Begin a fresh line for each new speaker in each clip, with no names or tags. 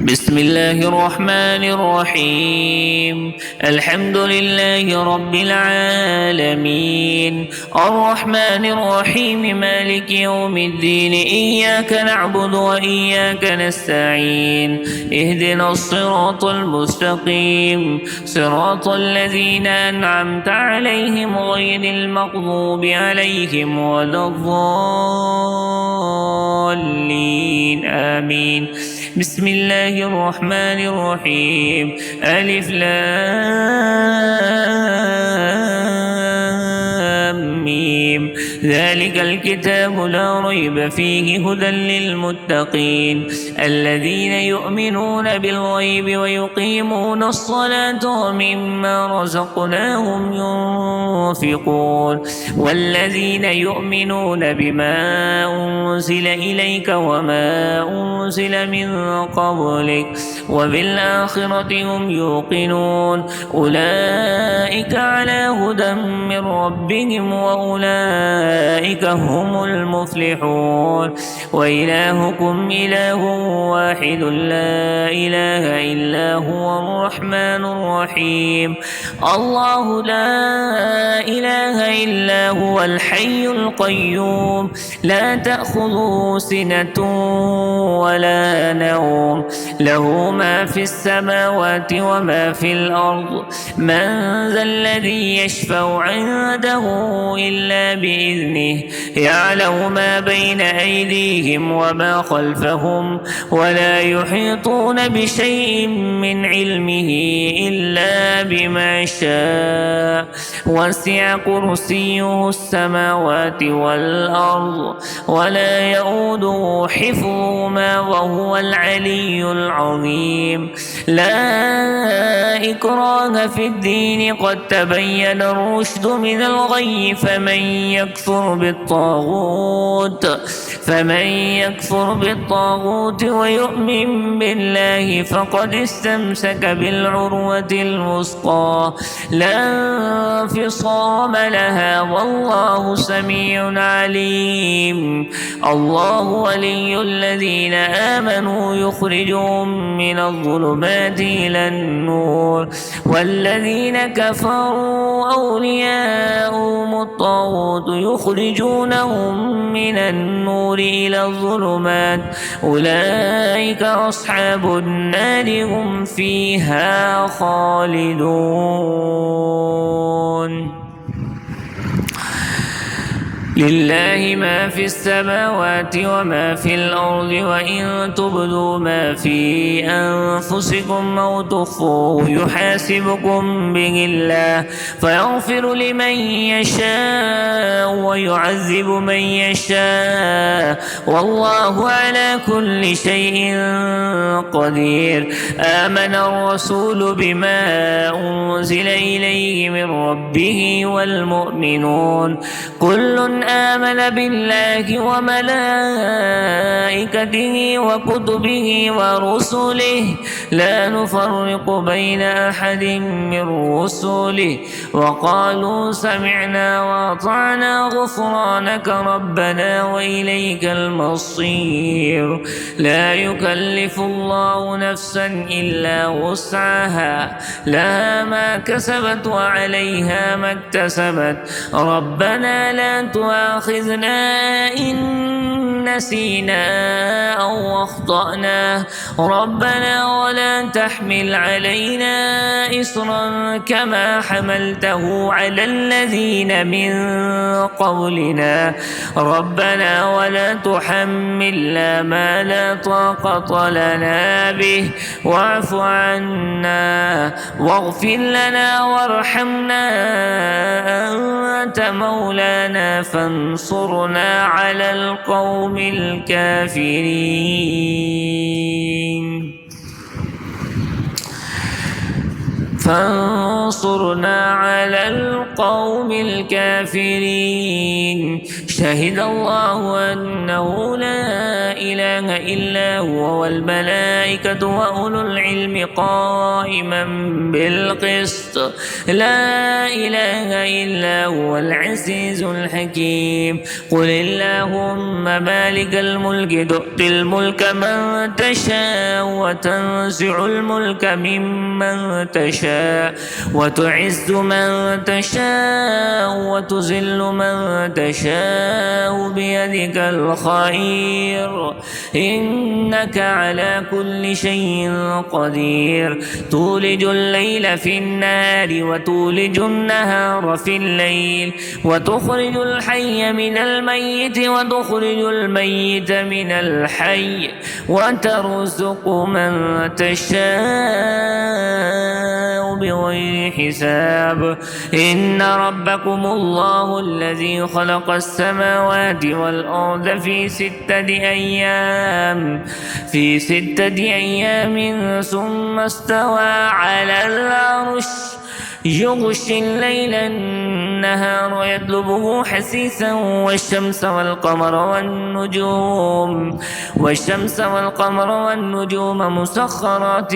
بسم الله الرحمن الرحيم. الحمد لله رب العالمين، الرحمن الرحيم، مالك يوم الدين. إياك نعبد وإياك نستعين. اهدنا الصراط المستقيم، صراط الذين أنعمت عليهم غير المغضوب عليهم ولا الضالين. آمين. بسم الله الرحمن الرحيم. ألف لام ميم. ذلك الكتاب لا ريب فيه هدى للمتقين الذين يؤمنون بالغيب ويقيمون الصلاة ومما رزقناهم ينفقون والذين يؤمنون بما أنزل إليك وما أنزل من قبلك وبالآخرة هم يوقنون أولئك على هدى من ربهم وأولئك هم المفلحون. وإلهكم إله واحد لا إله إلا هو الرحمن الرحيم. الله لا إله إلا هو الحي القيوم لا تأخذه سنة ولا نوم له ما في السماوات وما في الأرض. من ذا الذي يشفع عنده إلا بإذنه يعلم ما بين أيديهم وما خلفهم ولا يحيطون بشيء من علمه إلا بما شاء. وسع كرسيه السماوات والأرض ولا يؤوده حفظهما وهو العلي العظيم. لا إكراه في الدين قد تبين الرشد من الغي. فمن يكفر بالطاغوت ويؤمن بالله فقد استمسك بالعروة الوثقى لا انفصام لها والله سميع عليم. الله ولي الذين آمنوا يخرجهم من الظلمات إلى النور والذين كفروا أولياؤهم الطاغوت يخرجونهم من النور إلى الظلمات أولئك أصحاب النار هم فيها خالدون. لله ما في السماوات وما في الأرض وإن تبدوا ما في أنفسكم أو تخفوه يحاسبكم به الله فيغفر لمن يشاء ويعذب من يشاء والله على كل شيء قدير. آمن الرسول بما أنزل إليه من ربه والمؤمنون كل آمن بالله وملائكته وكتبه ورسله لا نفرق بين أحد من رسله وقالوا سمعنا وأطعنا غفرانك ربنا وإليك المصير. لا يكلف الله نفسا إلا وسعها لها ما كسبت وعليها ما اكتسبت ربنا لا تؤاخذنا إن نسينا أو أخطأنا ربنا ولا تحمل علينا إصرا كما حملته على الذين من قبلنا ربنا ولا تحملنا ما لا طاقة لنا به واعف عنا واغفر لنا وارحمنا أنت مولانا فانصرنا على القوم الكافرين. فانصرنا على القوم الكافرين. شهد الله أنه لا إله إلا هو والملائكة وأولو العلم قائما بالقسط لا إله إلا هو العزيز الحكيم قل اللهم مالك الملك تؤتي الملك من تشاء وتنزع الملك ممن تشاء وتعز من تشاء وتذل من تشاء بيدك الخير إنك على كل شيء قدير تولج الليل في النهار وتولج النهار في الليل وتخرج الحي من الميت وتخرج الميت من الحي وترزق من تشاء بغير حساب إن ربكم الله الذي خلق السماوات والأرض في 6 أيام ثم استوى على العرش يغشي الليل النهار يطلبه حثيثا والشمس والقمر والنجوم مسخرات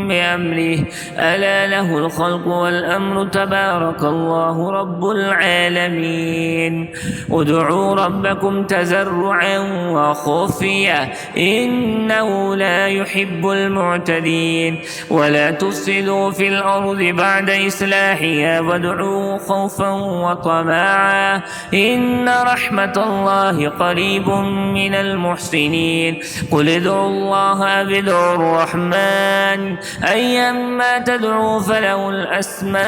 بأمره ألا له الخلق والأمر تبارك الله رب العالمين ادعوا ربكم تزرعا وخفيا إنه لا يحب المعتدين ولا تفسدوا في الأرض بعد إصلاحها وادعوه خوفا وطمعا إن رحمة الله قريب من المحسنين قل ادعوا الله أو ادعوا الرحمن أيما تدعوا فله الأسماء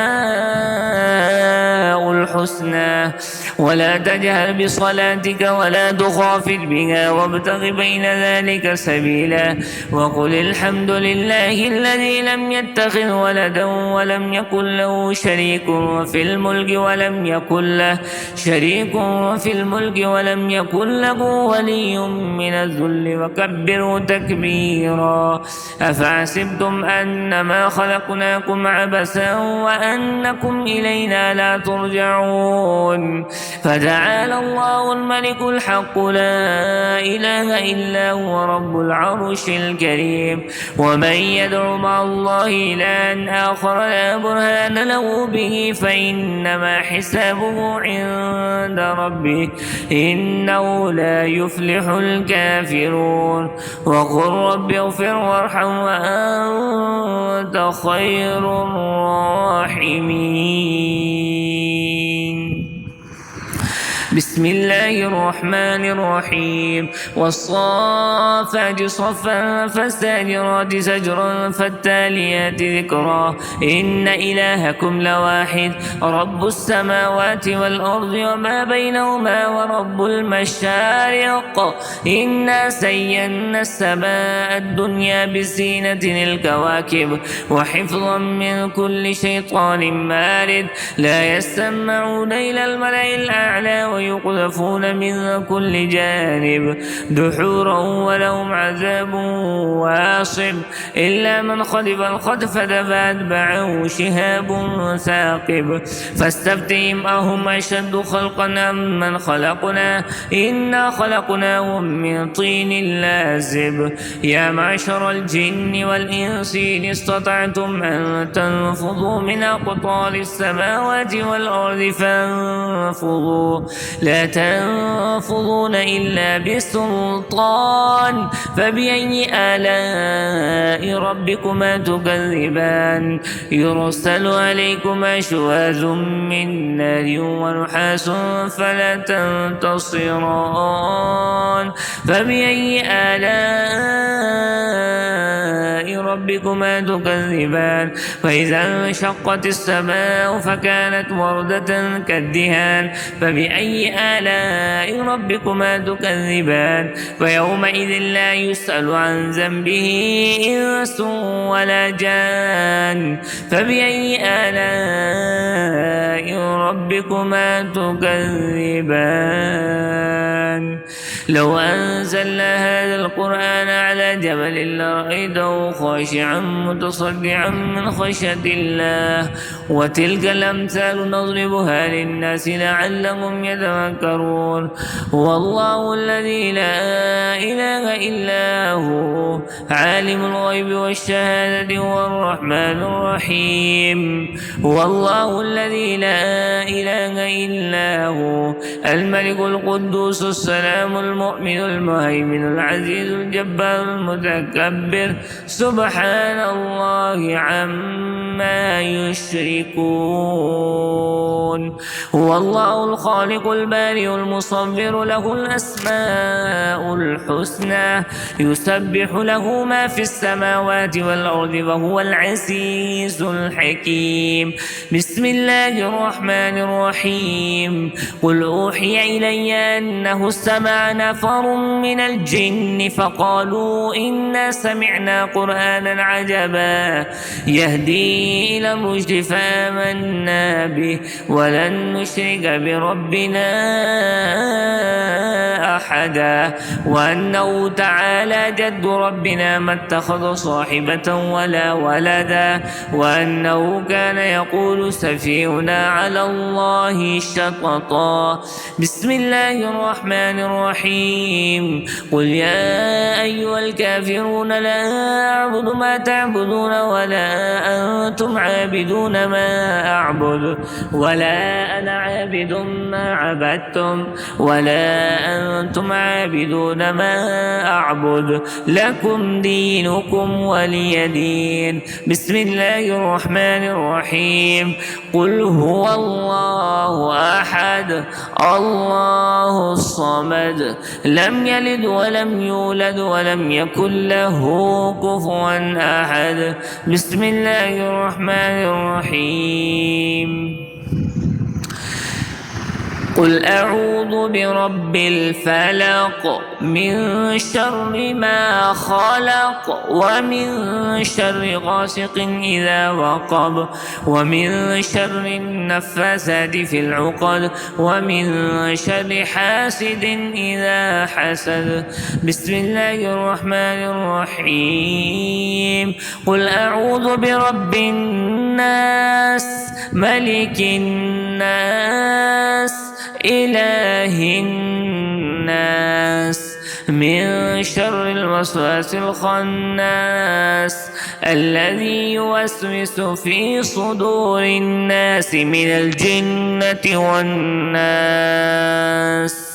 الحسنى ولا تجهر بصلاتك ولا تخافت بها وابتغ بين ذلك سبيلا وقل الحمد لله الذي لم يتخذ ولدا ولم يكن له شريك في الملك ولم يكن له ولي من الذل وكبره تكبيرا أفحسبتم أنما خلقناكم عبثا وأنكم إلينا لا ترجعون فتعالى الله الملك الحق لا إله إلا هو رب العرش الكريم ومن يدعو مع الله إلها آخر لا برهان له به فإنما حسابه عند ربه إنه لا يفلح الكافرون وقل رب اغفر وارحم وأنت خير الراحمين بسم الله الرحمن الرحيم والصافات صفا فالزاجرات زجرا فالتاليات ذكرا إن إلهكم لواحد رب السماوات والأرض وما بينهما ورب المشارق إنا زينا السماء الدنيا بزينة الكواكب وحفظا من كل شيطان مارد لا يسمعون إلى الملأ الأعلى ويقذفون من كل جانب دحورا ولهم عذاب واصب إلا من خطف الخطفة فأتبعه شهاب ثاقب فاستفتهم أهم أشد خلقا أم من خلقنا إنا خلقناهم من طين لازب يا معشر الجن والإنس إن استطعتم أن تنفضوا من أقطار السماوات والأرض فانفضوا لا تنفضون إلا بسلطان فبأي آلاء ربكما تكذبان يرسل عليكما شواذ من نار ونحاس فلا تنتصران فبأي آلاء ربكما تكذبان فإذا انشقت السماء فكانت وردة كالدهان فبأي آلاء ربكما تكذبان فيومئذ لا يسأل عن ذنبه إنس ولا جان فبأي آلاء ربكما تكذبان لو أنزلنا هذا القرآن على جبل لرأيته خاشعا متصدعا من خشية الله. وتلك الأمثال نضربها للناس لعلهم يتفكرون. هو الله الذي لا إله إلا هو عالم الغيب والشهادة هو الرحمن الرحيم. هو الله الذي لا إله إلا هو الملك القدوس السلام المؤمن المهيمن العزيز الجبار المتكبر سبحان الله عما يشركون. هو الله الخالق البارئ المصور له الأسماء الحسنى يسبح له ما في السماوات والأرض وهو العزيز الحكيم. بسم الله الرحمن الرحيم. قل أوحي إلي أنه استمع نفر من الجن فقالوا إنا سمعنا قرآنا عجبا يهدي إلى الرشد فآمنا به ولن نشرك بربنا أحدا. وأنه تعالى جد ربنا ما اتخذ صاحبة ولا ولدا. وأنه كان يقول سفيهنا على الله شططا. بسم الله الرحمن الرحيم. قل يا أيها الكافرون لا أعبد ما تعبدون ولا أنتم عابدون ما أعبد ولا أنا عابد ما عبدتم ولا أنتم عابدون ما أعبد لكم دينكم ولي دين. بسم الله الرحمن الرحيم. قل هو الله أحد الله الصمد لم يلد ولم يولد ولم يكن له كفوا أحد. بسم الله الرحمن الرحيم. قل أعوذ برب الفلق من شر ما خلق ومن شر غاسق إذا وقب ومن شر النفاثات في العقد ومن شر حاسد إذا حسد. بسم الله الرحمن الرحيم. قل أعوذ برب الناس ملك الناس إله الناس من شر الوسواس الخناس الذي يوسوس في صدور الناس من الجنة والناس.